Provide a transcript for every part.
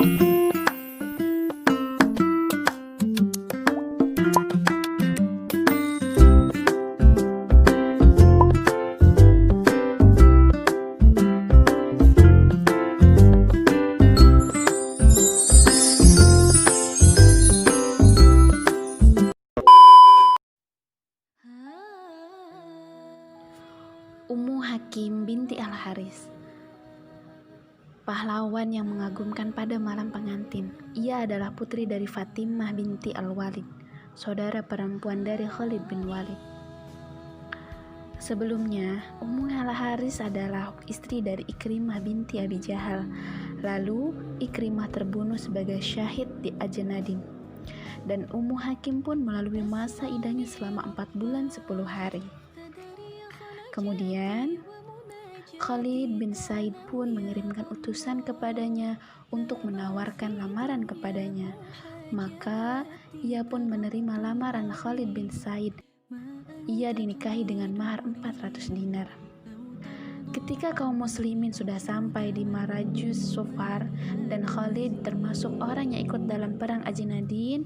Ummu Hakim binti Al-Haris, pahlawan yang mengagumkan pada malam pengantin. Ia adalah putri dari Fatimah binti Al-Walid, saudara perempuan dari Khalid bin Walid. Sebelumnya, Ummu Al-Haris adalah istri dari Ikrimah binti Abi Jahal. Lalu, Ikrimah terbunuh sebagai syahid di Ajnadim. Dan Ummu Hakim pun melalui masa idahnya selama 4 bulan 10 hari. Kemudian, Khalid bin Said pun mengirimkan utusan kepadanya untuk menawarkan lamaran kepadanya. Maka, ia pun menerima lamaran Khalid bin Said. Ia dinikahi dengan mahar 400 dinar. Ketika kaum muslimin sudah sampai di Marajus Sofar dan Khalid termasuk orang yang ikut dalam perang Ajnadin,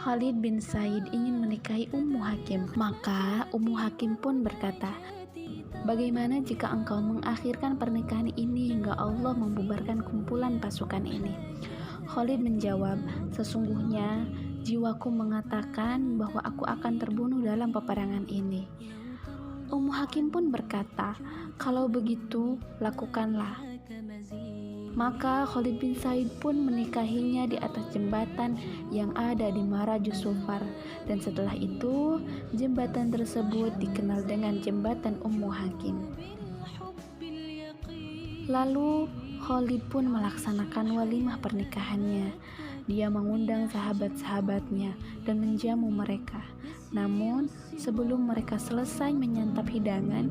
Khalid bin Said ingin menikahi Ummu Hakim. Maka Ummu Hakim pun berkata, "Bagaimana jika engkau mengakhirkan pernikahan ini hingga Allah membubarkan kumpulan pasukan ini?" Khalid menjawab, "Sesungguhnya jiwaku mengatakan bahwa aku akan terbunuh dalam peperangan ini." Ummu Hakim pun berkata, "Kalau begitu, lakukanlah." Maka Khalid bin Said pun menikahinya di atas jembatan yang ada di Marajus Sofar, dan setelah itu jembatan tersebut dikenal dengan jembatan Ummu Hakim. Lalu Khalid pun melaksanakan walimah pernikahannya. Dia mengundang sahabat-sahabatnya dan menjamu mereka. Namun sebelum mereka selesai menyantap hidangan,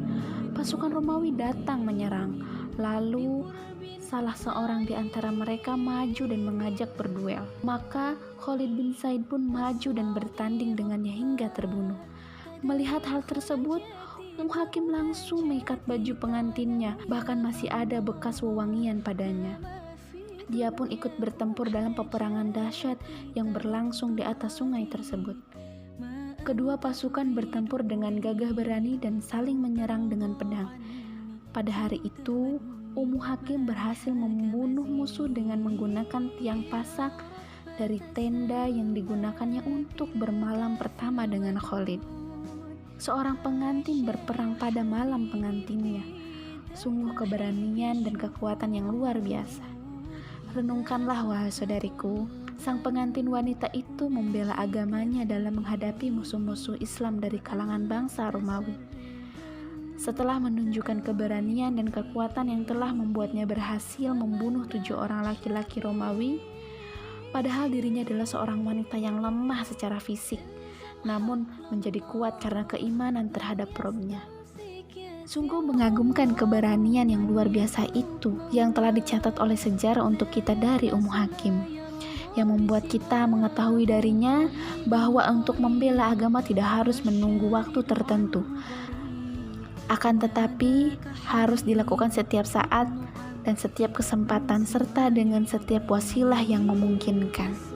pasukan Romawi datang menyerang. Lalu salah seorang di antara mereka maju dan mengajak berduel. Maka Khalid bin Said pun maju dan bertanding dengannya hingga terbunuh. Melihat hal tersebut, Ummu Hakim langsung mengikat baju pengantinnya, bahkan masih ada bekas wewangian padanya. Dia pun ikut bertempur dalam peperangan dahsyat yang berlangsung di atas sungai tersebut. Kedua pasukan bertempur dengan gagah berani dan saling menyerang dengan pedang. Pada hari itu, Ummu Hakim berhasil membunuh musuh dengan menggunakan tiang pasak dari tenda yang digunakannya untuk bermalam pertama dengan Khalid. Seorang pengantin berperang pada malam pengantinnya. Sungguh keberanian dan kekuatan yang luar biasa. Renungkanlah wahai saudariku, sang pengantin wanita itu membela agamanya dalam menghadapi musuh-musuh Islam dari kalangan bangsa Romawi. Setelah menunjukkan keberanian dan kekuatan yang telah membuatnya berhasil membunuh 7 orang laki-laki Romawi, padahal dirinya adalah seorang wanita yang lemah secara fisik, namun menjadi kuat karena keimanan terhadap Robnya. Sungguh mengagumkan keberanian yang luar biasa itu yang telah dicatat oleh sejarah untuk kita dari Ummu Hakim, yang membuat kita mengetahui darinya bahwa untuk membela agama tidak harus menunggu waktu tertentu, akan tetapi harus dilakukan setiap saat dan setiap kesempatan serta dengan setiap wasilah yang memungkinkan.